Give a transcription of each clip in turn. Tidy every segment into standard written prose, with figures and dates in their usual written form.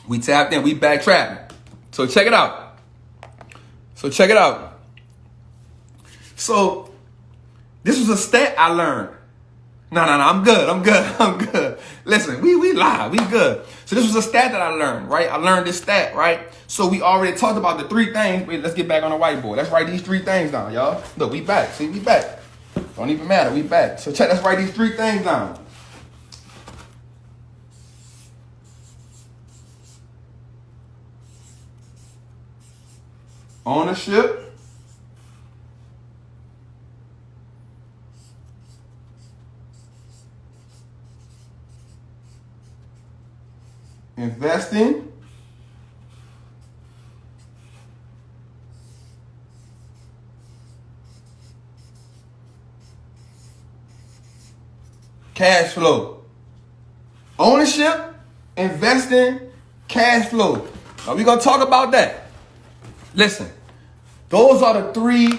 We tapped in. We back trapping. So check it out. So this was a stat I learned. No, I'm good. Listen, we live, we good. So this was a stat that I learned, right? I learned this stat, right? So we already talked about the 3 things. Wait, let's get back on the whiteboard. Let's write these 3 things down, y'all. Look, we back. See, we back. Don't even matter, we back. So let's write these 3 things down. Ownership. Investing. Cash flow. Ownership, investing, cash flow. Now we're going to talk about that. Listen, those are the 3.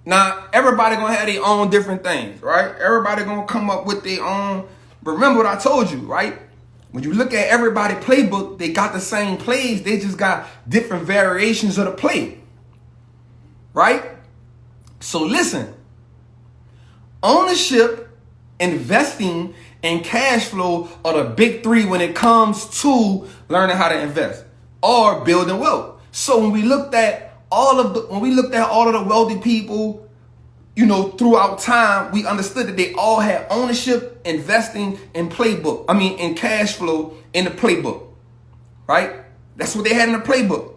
Now, everybody going to have their own different things, right? Everybody going to come up with their own. But remember what I told you, right? When you look at everybody playbook, they got the same plays. They just got different variations of the play, right? So listen, ownership, investing, and cash flow are the big 3 when it comes to learning how to invest or building wealth. So when we looked at all of the wealthy people, you know, throughout time, we understood that they all had ownership, investing, and and cash flow in the playbook, right? That's what they had in the playbook,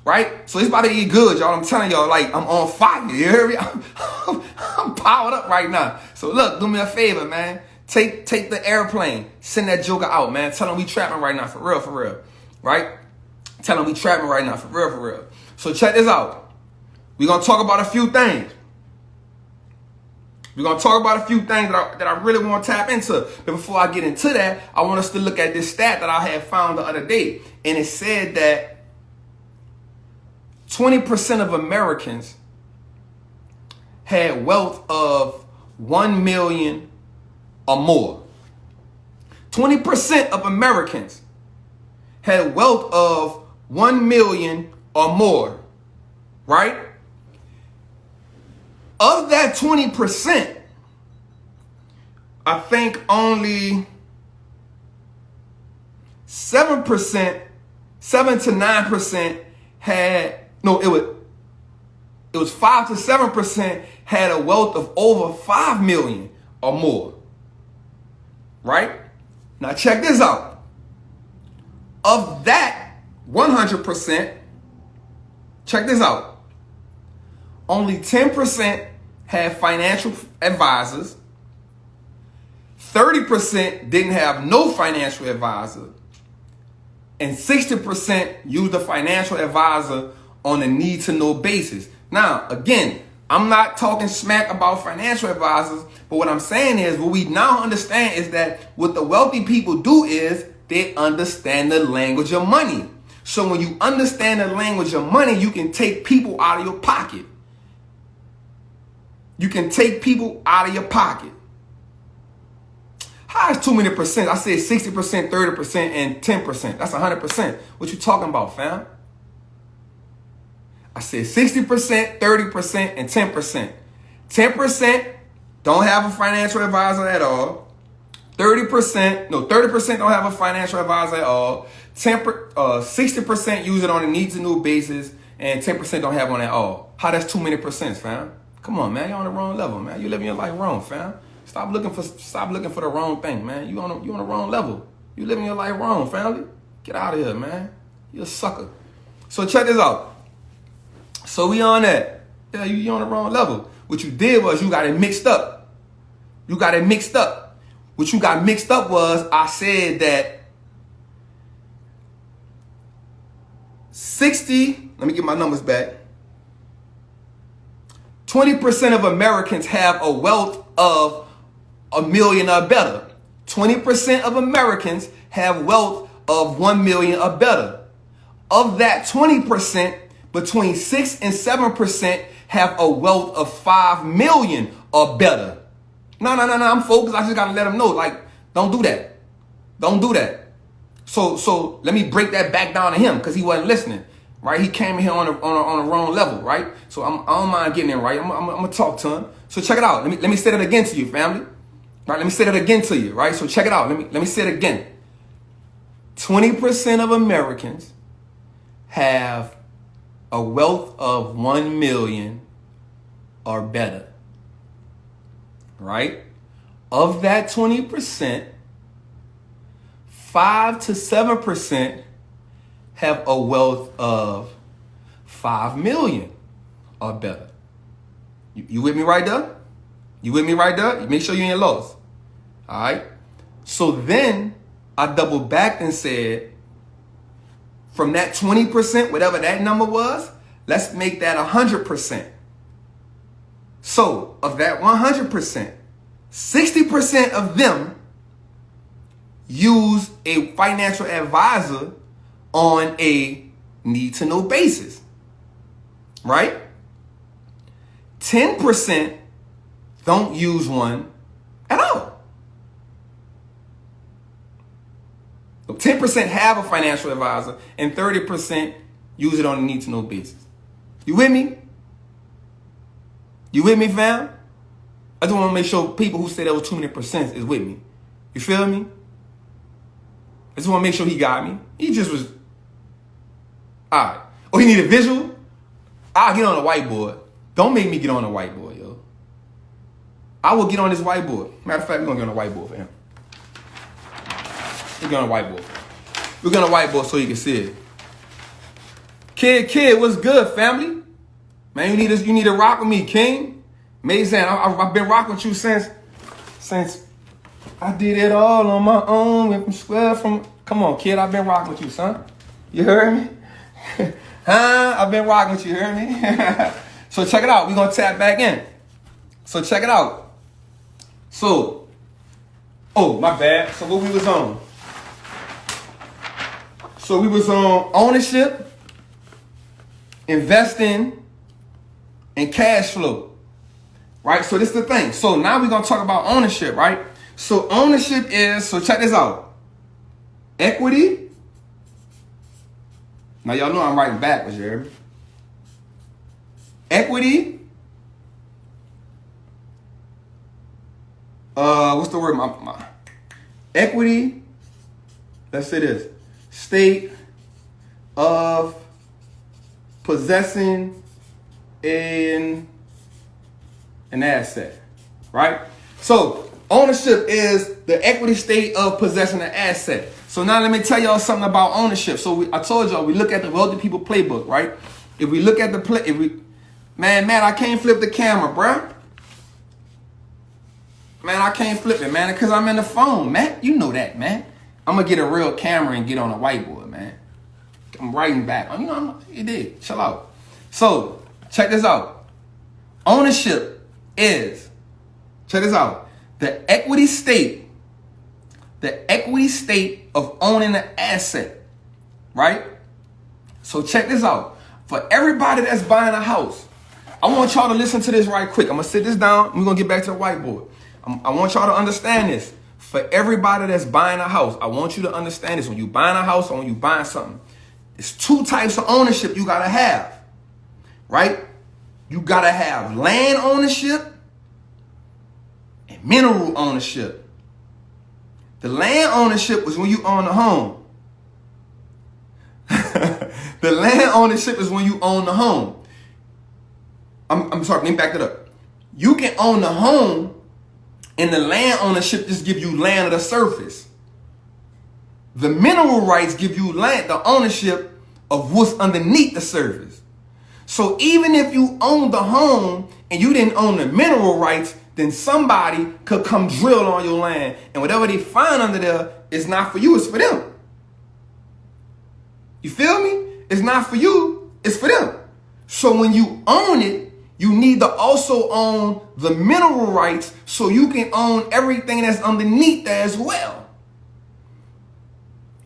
right? So it's about to get good, y'all. I'm telling y'all, like, I'm on fire. You hear me? I'm powered up right now. So look, do me a favor, man. Take the airplane. Send that joker out, man. Tell them we trapping right now, for real, right? Tell them we trapping right now, for real. So check this out. We're going to talk about a few things. We're going to talk about a few things that I really want to tap into. But before I get into that, I want us to look at this stat that I had found the other day. And it said that 20% of Americans had wealth of 1 million or more. 20% of Americans had wealth of 1 million or more, right? Of that 20%, I think only 7 to 9% had, no, it was 5 to 7% had a wealth of over 5 million or more, right? Now check this out. Of that 100%, check this out. Only 10% had financial advisors. 30% didn't have no financial advisor. And 60% used a financial advisor on a need-to-know basis. Now, again, I'm not talking smack about financial advisors, but what I'm saying is, what we now understand is that what the wealthy people do is they understand the language of money. So when you understand the language of money, you can take people out of your pocket. You can take people out of your pocket. How is too many percent? I said 60%, 30%, and 10%. That's 100%. What you talking about, fam? I said 60%, 30%, and 10%. 10% don't have a financial advisor at all. 30% don't have a financial advisor at all. 60% use it on a need-to-know basis, and 10% don't have one at all. How that's too many percents, fam? Come on, man. You're on the wrong level, man. You living your life wrong, fam. Stop looking for the wrong thing, man. You on the wrong level. You living your life wrong, family. Get out of here, man. You're a sucker. So check this out. So we on that. Yeah, you on the wrong level. What you did was you got it mixed up. What you got mixed up was I said that 60, let me get my numbers back. 20% of Americans have a wealth of $1 million or better. 20% of Americans have wealth of 1 million or better. Of that 20%, between 6 and 7% have a wealth of 5 million or better. No, I'm focused. I just got to let them know, like, don't do that. So let me break that back down to him because he wasn't listening, right? He came in here on the wrong level, right? So I don't mind getting in, right? I'm gonna talk to him. So check it out. Let me say that again to you, family. Right? Let me say that again to you, right? So check it out. Let me say it again. 20% of Americans have a wealth of 1 million or better, right? Of that 20%, 5 to 7% have a wealth of 5 million or better. You with me right there? You with me right there? Make sure you ain't lost. All right. So then I doubled back and said, from that 20%, whatever that number was, let's make that 100%. So of that 100%, 60% of them use a financial advisor on a need-to-know basis, right? 10% don't use one at all. So 10% have a financial advisor and 30% use it on a need-to-know basis. You with me? You with me, fam? I just want to make sure people who say there was too many percents is with me. You feel me? I just want to make sure he got me. He just was... All right. Oh, he need a visual? I'll get on the whiteboard. Don't make me get on the whiteboard, yo. I will get on this whiteboard. Matter of fact, we're going to get on the whiteboard for him. We're going on the whiteboard. We're going on the whiteboard so you can see it. Kid, what's good, family? Man, you need to rock with me, King. Amazing. I've been rocking with you since I did it all on my own. Went from square from... Come on, kid. I've been rocking with you, son. You heard me? Huh? I've been rocking with you. You heard me? So check it out. We're going to tap back in. So check it out. So, oh, my bad. So what we was on? So we was on ownership, investing, and cash flow. Right? So this is the thing. So now we're going to talk about ownership, right? So ownership is, so check this out. Equity. Now y'all know I'm writing backwards, you hear me? Equity. What's the word? Equity. Let's say this. State of possessing an asset, right? So ownership is the equity state of possessing an asset. So now let me tell y'all something about ownership. So I told y'all we look at the wealthy people playbook, right? If we look at the man, I can't flip the camera, bruh. Man, I can't flip it, man, because I'm in the phone, man. You know that, man. I'm gonna get a real camera and get on a whiteboard, man. I'm writing back. You know, you did. Chill out. So check this out. Ownership is, check this out, the equity state of owning an asset, right? So check this out. For everybody that's buying a house, I want y'all to listen to this right quick. I'm gonna sit this down. We're gonna get back to the whiteboard. I want y'all to understand this. For everybody that's buying a house, I want you to understand this. When you buying a house or when you buying something, it's two types of ownership you gotta have, right? You gotta have land ownership and mineral ownership. The land ownership is when you own the home. The land ownership is when you own the home. I'm sorry, let me back that up. You can own the home and the land ownership just give you land of the surface. The mineral rights give you land, the ownership of what's underneath the surface. So even if you own the home and you didn't own the mineral rights, then somebody could come drill on your land. And whatever they find under there is not for you, it's for them. You feel me? It's not for you, it's for them. So when you own it, you need to also own the mineral rights so you can own everything that's underneath there as well.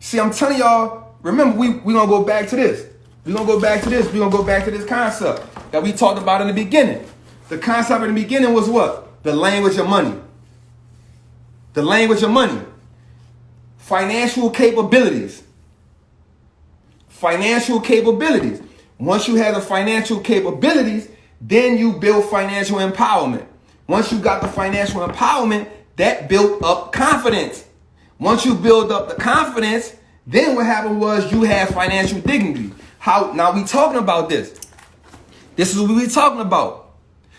See, I'm telling y'all, remember, we're going to go back to this. We're going to go back to this. We're going to go back to this concept that we talked about in the beginning. The concept in the beginning was what? The language of money. The language of money. Financial capabilities. financial capabilities. Once you have the financial capabilities, then you build financial empowerment. Once you got the financial empowerment, that built up confidence. Once you build up the confidence, then what happened was you had financial dignity. How now we talking about this. This is what we talking about.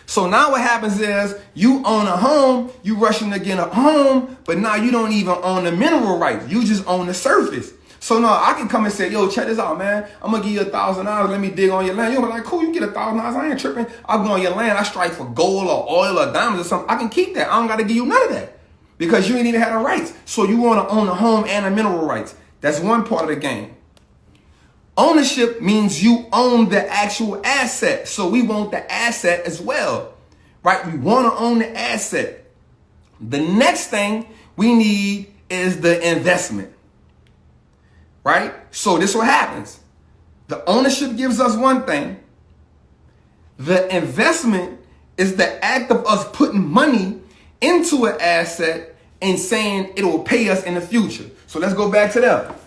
So now what happens is you own a home, you rushing to get a home, but now you don't even own the mineral rights. You just own the surface. So now I can come and say, yo, check this out, man. I'm gonna give you $1,000. Let me dig on your land. You'll be like, cool, you get $1,000. I ain't tripping. I'll go on your land. I strike for gold or oil or diamonds or something. I can keep that. I don't gotta give you none of that because you ain't even had the rights. So you want to own a home and the mineral rights. That's one part of the game. Ownership means you own the actual asset. So we want the asset as well, right? We want to own the asset. The next thing we need is the investment, right? So this is what happens. The ownership gives us one thing. The investment is the act of us putting money into an asset and saying it will pay us in the future. So let's go back to that.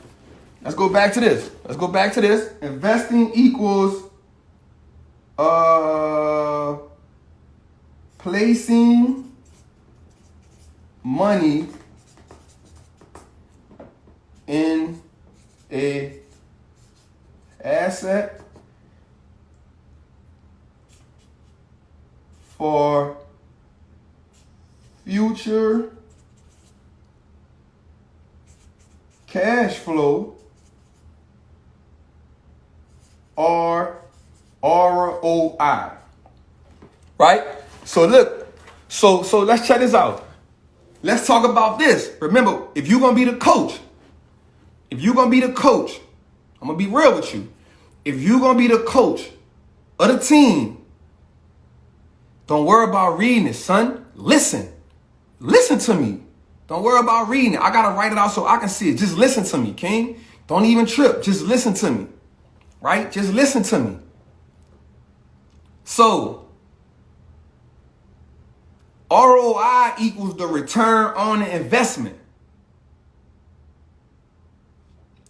Let's go back to this. Let's go back to this. Investing equals placing money in a asset for future cash flow or ROI. Right? So look, so let's check this out. Let's talk about this. Remember, if you're gonna be the coach, I'm gonna be real with you. If you're gonna be the coach of the team, don't worry about reading it, son. Listen to me. Don't worry about reading it. I gotta write it out so I can see it. Just listen to me, King. Don't even trip. Just listen to me. Right? Just listen to me. So, ROI equals the return on the investment.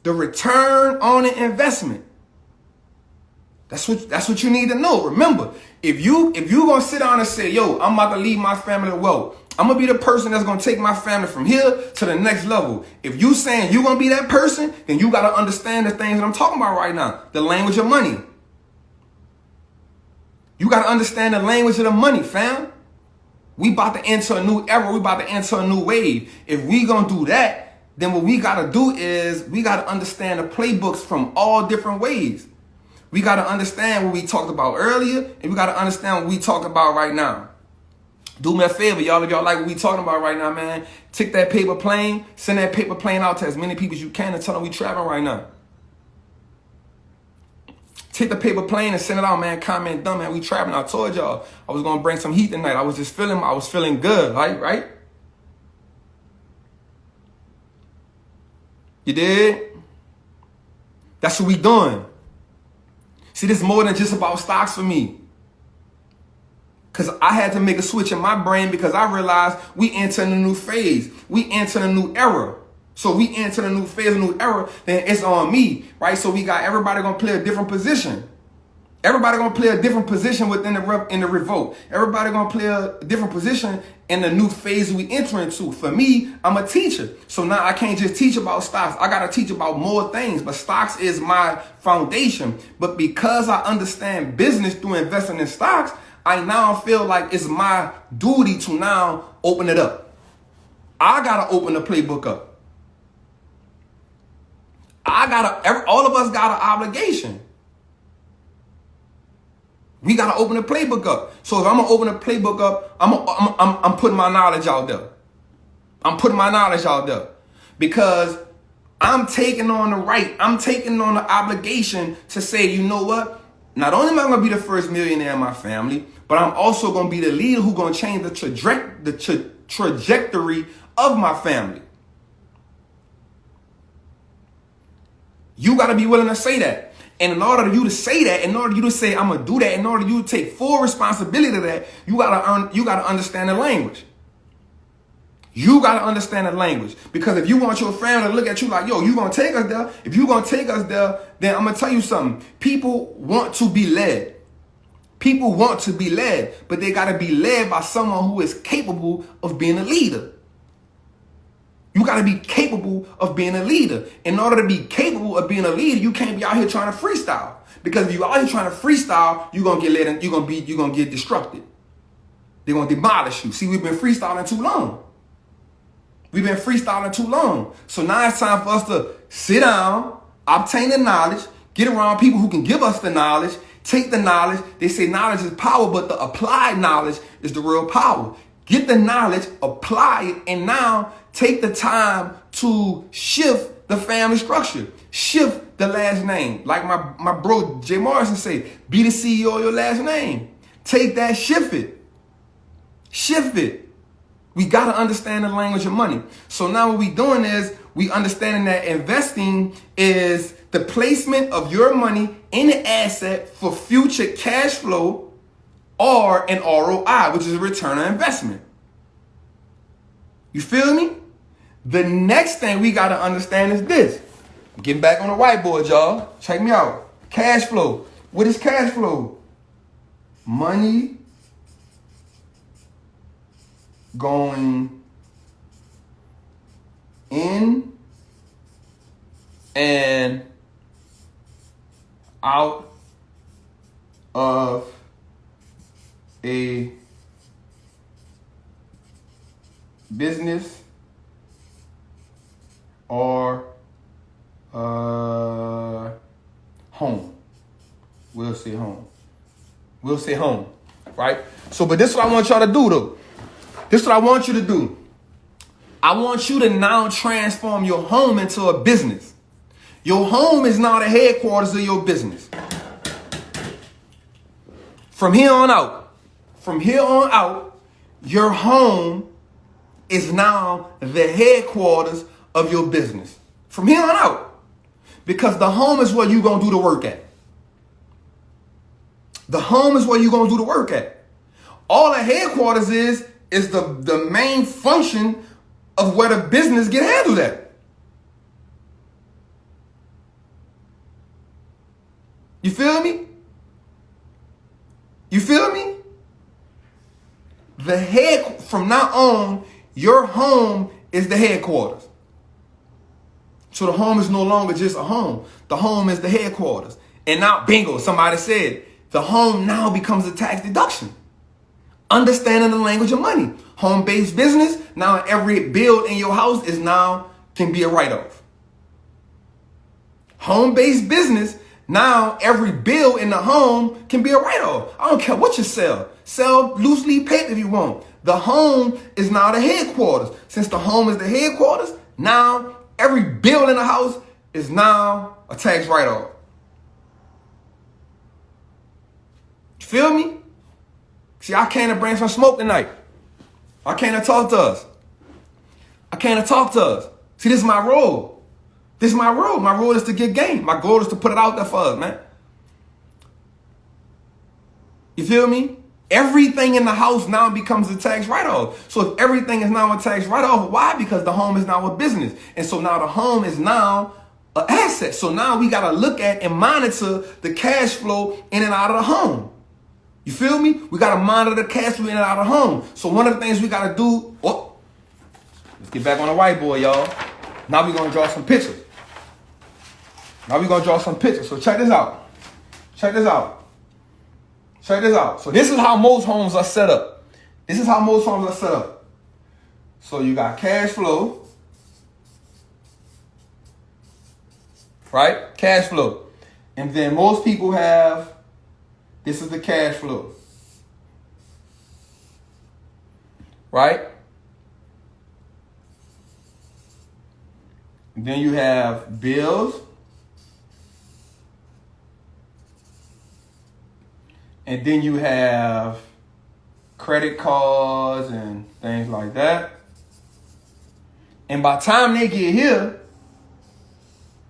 The return on the investment. That's what you need to know. Remember, if you gonna sit down and say, yo, I'm about to leave my family well, I'm gonna be the person that's gonna take my family from here to the next level. If you saying you gonna be that person, then you gotta understand the things that I'm talking about right now. The language of money. You gotta understand the language of the money, fam. We about to enter a new era. We about to enter a new wave. If we gonna do that, then what we gotta do is we gotta understand the playbooks from all different ways. We gotta understand what we talked about earlier, and we gotta understand what we talking about right now. Do me a favor, y'all. If y'all like what we talking about right now, man, take that paper plane, send that paper plane out to as many people as you can and tell them we trapping right now. Take the paper plane and send it out, man. Comment done, man. We trapping. I told y'all I was gonna bring some heat tonight. I was feeling good, right? You did? That's what we doing. See, this is more than just about stocks for me. Because I had to make a switch in my brain because I realized we entering a new phase. We entering a new era. So we enter a new phase, a new era, then it's on me, right? So we got everybody gonna play a different position. Everybody gonna play a different position within the revolt. Everybody gonna play a different position in the new phase we enter into. For me, I'm a teacher. So now I can't just teach about stocks. I gotta teach about more things, but stocks is my foundation. But because I understand business through investing in stocks, I now feel like it's my duty to now open it up. I gotta open the playbook up. All of us got an obligation. We gotta open the playbook up. So if I'm gonna open the playbook up, I'm putting my knowledge out there. I'm putting my knowledge out there because I'm taking on the right. I'm taking on the obligation to say, you know what? Not only am I gonna be the first millionaire in my family, but I'm also gonna be the leader who's gonna change the trajectory of my family. You got to be willing to say that. And in order for you to say that, in order for you to say, I'm going to do that, in order for you to take full responsibility to that, you got to understand the language. You got to understand the language. Because if you want your family to look at you like, yo, you going to take us there? If you going to take us there, then I'm going to tell you something. People want to be led. People want to be led, but they got to be led by someone who is capable of being a leader. You got to be capable of being a leader. In order to be capable of being a leader, you can't be out here trying to freestyle. Because if you're out here trying to freestyle, you're going to get led and you're going to get destructed. They're going to demolish you. See, we've been freestyling too long. We've been freestyling too long. So now it's time for us to sit down, obtain the knowledge, get around people who can give us the knowledge, take the knowledge. They say knowledge is power, but the applied knowledge is the real power. Get the knowledge, apply it, and now take the time to shift the family structure. Shift the last name. Like my bro Jay Morrison say, be the CEO of your last name. Take that, shift it. Shift it. We got to understand the language of money. So now what we doing is we understanding that investing is the placement of your money in an asset for future cash flow or an ROI, which is a return on investment. You feel me? The next thing we got to understand is this. Getting back on the whiteboard, y'all. Check me out. Cash flow. What is cash flow? Money going in and out of a business or home. We'll say home. We'll say home, right? So, but this is what I want y'all to do, though. This is what I want you to do. I want you to now transform your home into a business. Your home is now the headquarters of your business. From here on out, your home is now the headquarters of your business. From here on out. Because the home is where you're going to do the work at. The home is where you're going to do the work at. All the headquarters is the main function of where the business get handled at. You feel me? You feel me? From now on, your home is the headquarters. So the home is no longer just a home. The home is the headquarters. And now, bingo, somebody said, the home now becomes a tax deduction. Understanding the language of money. Home-based business, now every bill in your house can be a write-off. Home-based business, now every bill in the home can be a write-off. I don't care what you sell. Sell loose leaf paper if you want. The home is now the headquarters. Since the home is the headquarters, now every bill in the house is now a tax write-off. You feel me? See, I came to bring some smoke tonight. I came to talk to us. See, this is my role. My role is to get game. My goal is to put it out there for us, man. You feel me? Everything in the house now becomes a tax write-off. So if everything is now a tax write-off, why? Because the home is now a business. And so now the home is now an asset. So now we got to look at and monitor the cash flow in and out of the home. You feel me? We got to monitor the cash flow in and out of the home. So one of the things we got to do, let's get back on the whiteboard, y'all. Now we're going to draw some pictures. So check this out. So this is how most homes are set up. So you got cash flow, right? Cash flow. And then most people have, this is the cash flow, right? And then you have bills. And then you have credit cards and things like that. And by the time they get here,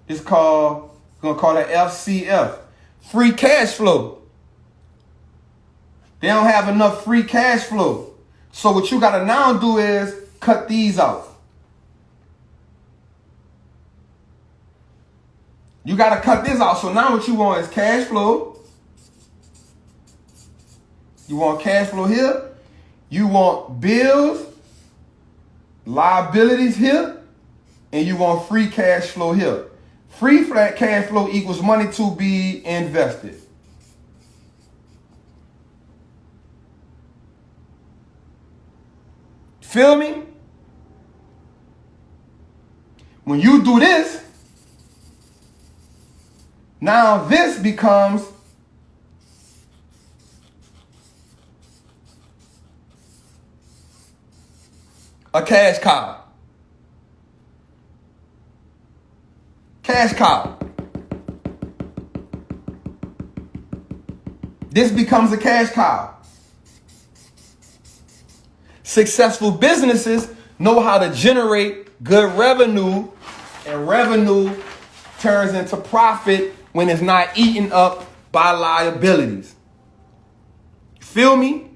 we're going to call it FCF, free cash flow. They don't have enough free cash flow. So what you got to now do is cut these out. You got to cut this out. So now what you want is cash flow. You want cash flow here. You want bills, liabilities here, and you want free cash flow here. Free flat cash flow equals money to be invested. Feel me? When you do this, now this becomes a cash cow. Cash cow. This becomes a cash cow. Successful businesses know how to generate good revenue, and revenue turns into profit when it's not eaten up by liabilities. Feel me?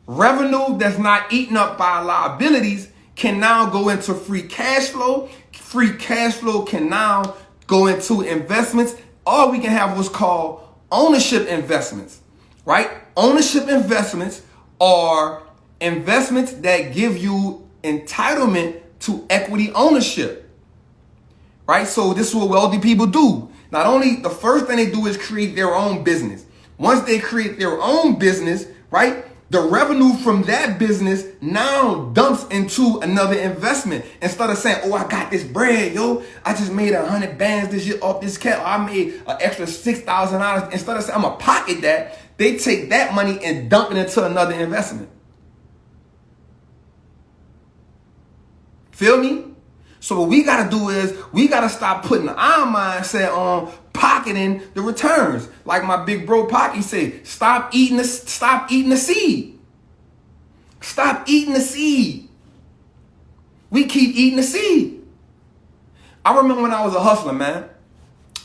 Revenue that's not eaten up by liabilities can now go into free cash flow. Free cash flow can now go into investments, or we can have what's called ownership investments, right? Ownership investments are investments that give you entitlement to equity ownership, right? So this is what wealthy people do. Not only the first thing they do is create their own business. Once they create their own business, right, the revenue from that business now dumps into another investment. Instead of saying, oh, I got this bread, yo, I just made 100 bands this year off this cat. I made an extra $6,000. Instead of saying, I'm going to pocket that, they take that money and dump it into another investment. Feel me? So what we got to do is we got to stop putting our mindset on pocketing the returns. Like my big bro Pocky say, stop eating the seed. Stop eating the seed. We keep eating the seed. I remember when I was a hustler, man.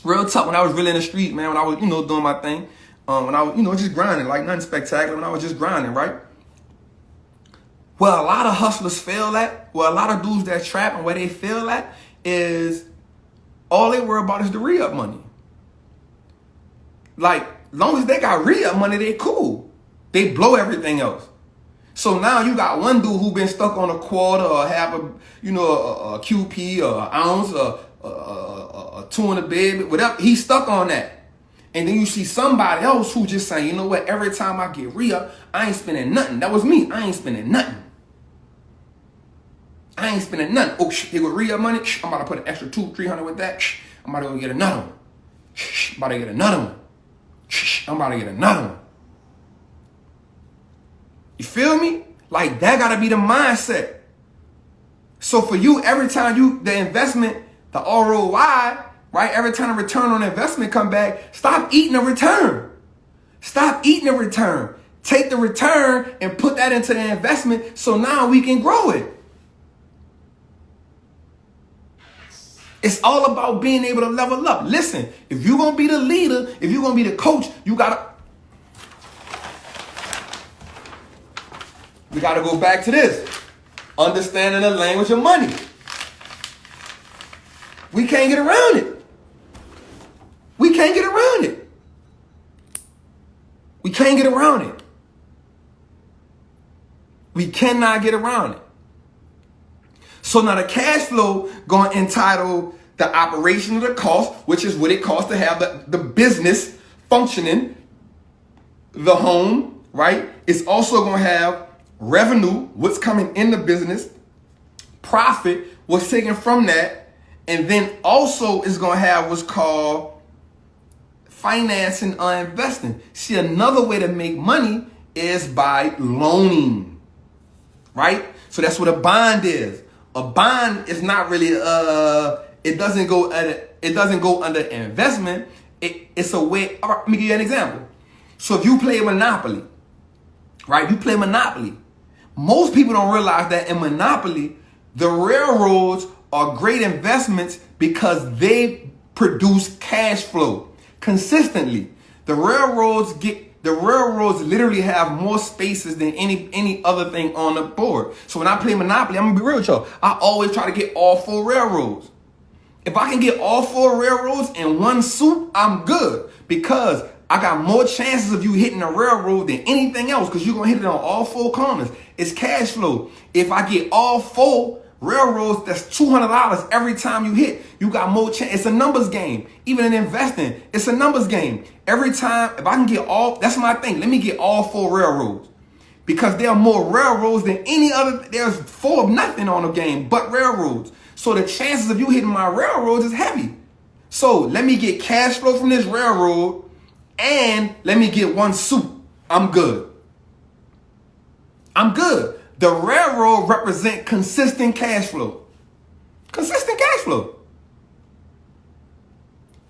Real tough. When I was really in the street, man. When I was, doing my thing. When I was, just grinding, like nothing spectacular. When I was just grinding, right? Where a lot of hustlers fail at, where a lot of dudes that trap and where they fail at is all they worry about is the re-up money. Like, long as they got re-up money, they cool. They blow everything else. So now you got one dude who been stuck on a quarter or have a QP or an ounce or a tuna baby, whatever. He's stuck on that. And then you see somebody else who just saying, you know what, every time I get re-up, I ain't spending nothing. That was me. I ain't spending nothing. I ain't spending nothing. Oh, they go re-up money. I'm about to put an extra $200-300 with that. I'm about to go get another one. I'm about to get another one. I'm about to get another one. You feel me? Like, that got to be the mindset. So for you, every time the investment, the ROI, right? Every time the return on investment come back, stop eating the return. Stop eating the return. Take the return and put that into the investment so now we can grow it. It's all about being able to level up. Listen, if you're going to be the leader, if you're going to be the coach, we got to go back to this. Understanding the language of money. We can't get around it. We can't get around it. We can't get around it. We cannot get around it. So now the cash flow going to entitle the operation of the cost, which is what it costs to have the business functioning, the home, right? It's also going to have revenue, what's coming in the business, profit, what's taken from that, and then also is going to have what's called financing or investing. See, another way to make money is by loaning, right? So that's what a bond is. A bond is not really it doesn't go under investment. It's a way. All right, let me give you an example. So if you play Monopoly, right? You play Monopoly. Most people don't realize that in Monopoly, the railroads are great investments because they produce cash flow consistently. The railroads The railroads literally have more spaces than any other thing on the board. So when I play Monopoly, I'm gonna be real with y'all. I always try to get all 4 railroads. If I can get all 4 railroads in one suit, I'm good, because I got more chances of you hitting a railroad than anything else, because you're gonna hit it on all 4 corners. It's cash flow. If I get all 4 railroads, that's $200 every time you hit. You got more chance. It's a numbers game. Even in investing, it's a numbers game. Every time, if I can get all, that's my thing. Let me get all 4 railroads, because there are more railroads than any other. There's 4 of nothing on the game but railroads. So the chances of you hitting my railroads is heavy. So let me get cash flow from this railroad, and let me get 1 suit. I'm good. I'm good. The railroad represent consistent cash flow. Consistent cash flow.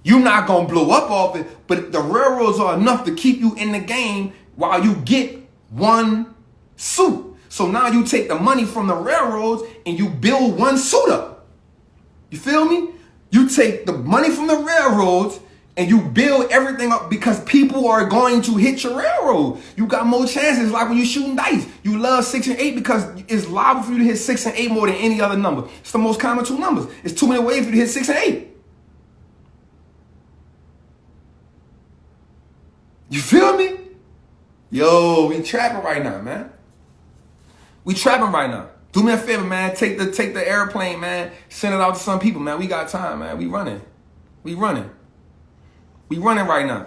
You're not going to blow up off it, but the railroads are enough to keep you in the game while you get 1 suit. So now you take the money from the railroads and you build 1 suit up. You feel me? You take the money from the railroads and you build everything up, because people are going to hit your railroad. You got more chances. Like when you're shooting dice, you love 6 and 8 because it's liable for you to hit 6 and 8 more than any other number. It's the most common 2 numbers. It's too many ways for you to hit 6 and 8. You feel me? Yo, we trapping right now, man. We trapping right now. Do me a favor, man. Take the airplane, man. Send it out to some people, man. We got time, man. We running. We running right now.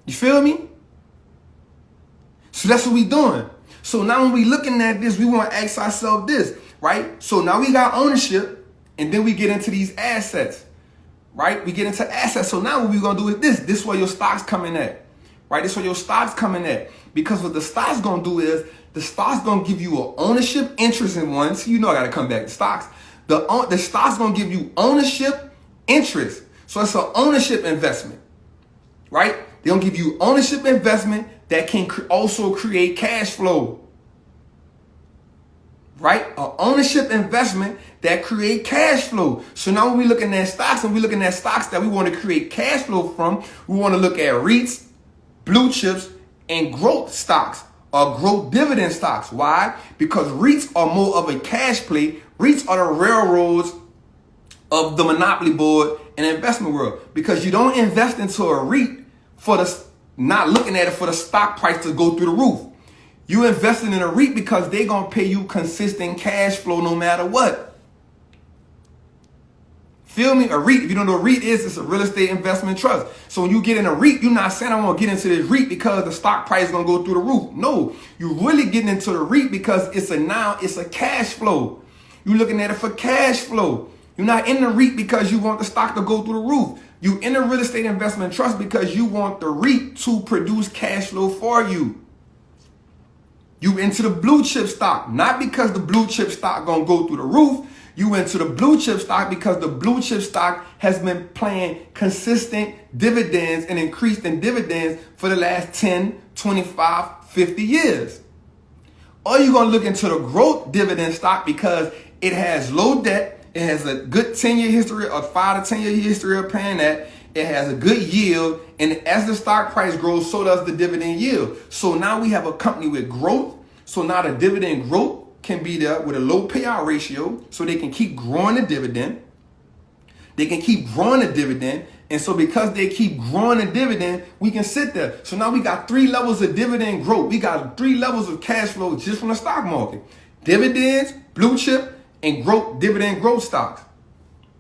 You feel me? So that's what we doing. So now when we looking at this, we want to ask ourselves this, right? So now we got ownership, and then we get into these assets, right? We get into assets. So now what we going to do is this. This is where your stock's coming at, right? This is where your stock's coming at. Because what the stock's going to do is, the stock's going to give you an ownership interest in one. So you know I got to come back to stocks. The stock's going to give you ownership interest. So it's an ownership investment, right? They're going to give you ownership investment that can also create cash flow, right? An ownership investment that create cash flow. So now when we're looking at stocks, and we're looking at stocks that we want to create cash flow from, we want to look at REITs, blue chips, and growth stocks or growth dividend stocks. Why? Because REITs are more of a cash play. REITs are the railroads of the monopoly board and investment world, because you don't invest into a REIT for not looking at it for the stock price to go through the roof. You investing in a REIT because they're going to pay you consistent cash flow no matter what. Feel me? A REIT, if you don't know what a REIT is, it's a real estate investment trust. So when you get in a REIT, you're not saying I want to get into this REIT because the stock price is going to go through the roof. No, you're really getting into the REIT because it's a cash flow. You're looking at it for cash flow. You're not in the REIT because you want the stock to go through the roof. You in a real estate investment trust because you want the REIT to produce cash flow for you. You into the blue chip stock, not because the blue chip stock gonna go through the roof. You into the blue chip stock because the blue chip stock has been paying consistent dividends and increased in dividends for the last 10, 25, 50 years. Or you're gonna look into the growth dividend stock because it has low debt. It has a good 10-year history, a 5 to 10-year history of paying that. It has a good yield. And as the stock price grows, so does the dividend yield. So now we have a company with growth. So now the dividend growth can be there with a low payout ratio. So they can keep growing the dividend. They can keep growing the dividend. And so because they keep growing the dividend, we can sit there. So now we got 3 levels of dividend growth. We got 3 levels of cash flow just from the stock market. Dividends, blue chip, and growth, dividend growth stocks.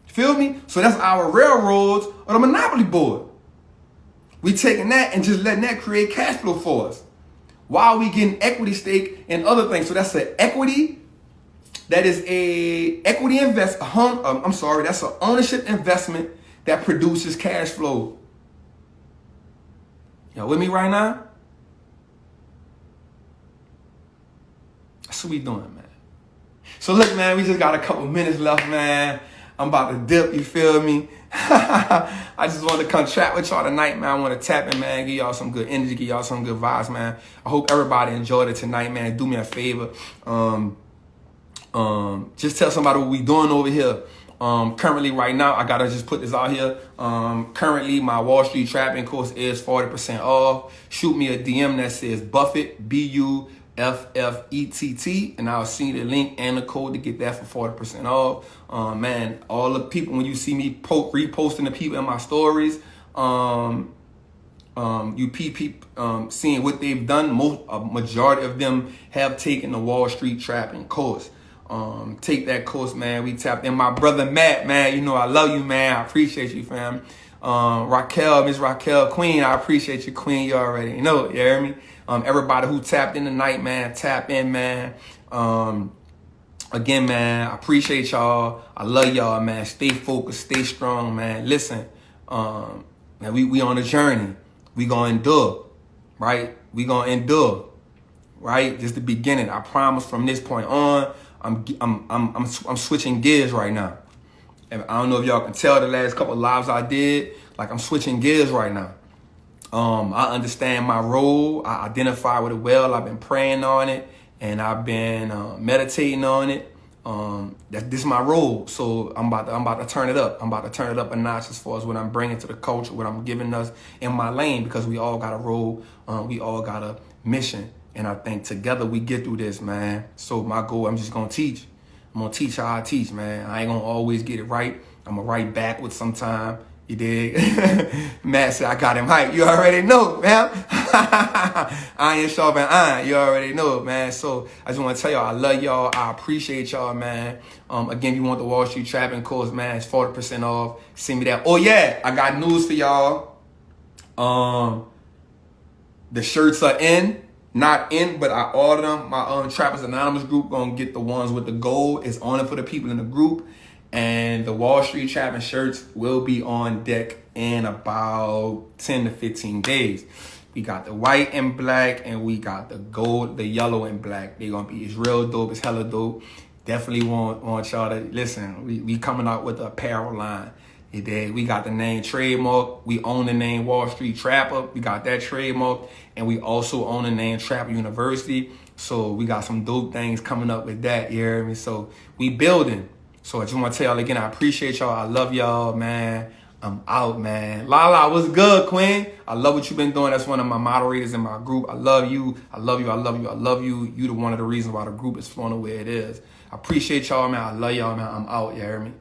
Feel me? So that's our railroads or the monopoly board. We taking that and just letting that create cash flow for us, while we getting equity stake and other things. So that's an equity. That is a equity that's an ownership investment that produces cash flow. Y'all with me right now? That's what we doing, man. So look, man, we just got a couple minutes left, man. I'm about to dip, you feel me? I just wanted to come chat with y'all tonight, man. I want to tap in, man, give y'all some good energy, give y'all some good vibes, man. I hope everybody enjoyed it tonight, man. Do me a favor. Just tell somebody what we doing over here Currently right now, I gotta just put this out here. Currently my Wall Street Trappin course is 40% off. Shoot me a DM that says Buffett, BUFFETT, and I'll send you the link and the code to get that for 40% off. Man, all the people, when you see me reposting the people in my stories, you people seeing what they've done, a majority of them have taken the Wall Street Trappin course. Take that course, man. We tapped in. My brother Matt, man, you know I love you, man. I appreciate you, fam. Miss Raquel, Queen, I appreciate you, Queen. You already know, you hear me? Everybody who tapped in tonight, man, tap in, man. Again, man, I appreciate y'all. I love y'all, man. Stay focused, stay strong, man. Listen, man, we on a journey. We gonna endure, right? We gonna endure, right? Just the beginning. I promise. From this point on, I'm switching gears right now. And I don't know if y'all can tell the last couple of lives I did. Like, I'm switching gears right now. I understand my role. I identify with it well. I've been praying on it, and I've been meditating on it. This is my role, so I'm about to turn it up. I'm about to turn it up a notch as far as what I'm bringing to the culture, what I'm giving us in my lane, because we all got a role, we all got a mission, and I think together we get through this, man. So my goal, I'm just gonna teach. I'm gonna teach how I teach, man. I ain't gonna always get it right. I'm gonna write backwards sometime. You dig? Matt said I got him hyped. You already know, man. Iron sharpen iron. You already know, man. So I just want to tell y'all, I love y'all. I appreciate y'all, man. Again, if you want the Wall Street Trappin course, man, it's 40% off. Send me that. Oh yeah, I got news for y'all. The shirts are in. Not in, but I ordered them. My Trappers Anonymous group gonna get the ones with the gold. It's on it for the people in the group. And the Wall Street Trappin shirts will be on deck in about 10 to 15 days. We got the white and black, and we got the gold, the yellow and black. They're gonna be, it's real dope, it's hella dope. Definitely want y'all to listen. We coming out with the apparel line. We got the name trademark. We own the name Wall Street Trapper. We got that trademark, and we also own the name Trapper University. So we got some dope things coming up with that. You hear me? So we building. So I just want to tell y'all again, I appreciate y'all. I love y'all, man. I'm out, man. Lala, what's good, Queen? I love what you've been doing. That's one of my moderators in my group. I love you. I love you. I love you. I love you. You the one of the reasons why the group is flowing the way it is. I appreciate y'all, man. I love y'all, man. I'm out. You hear me?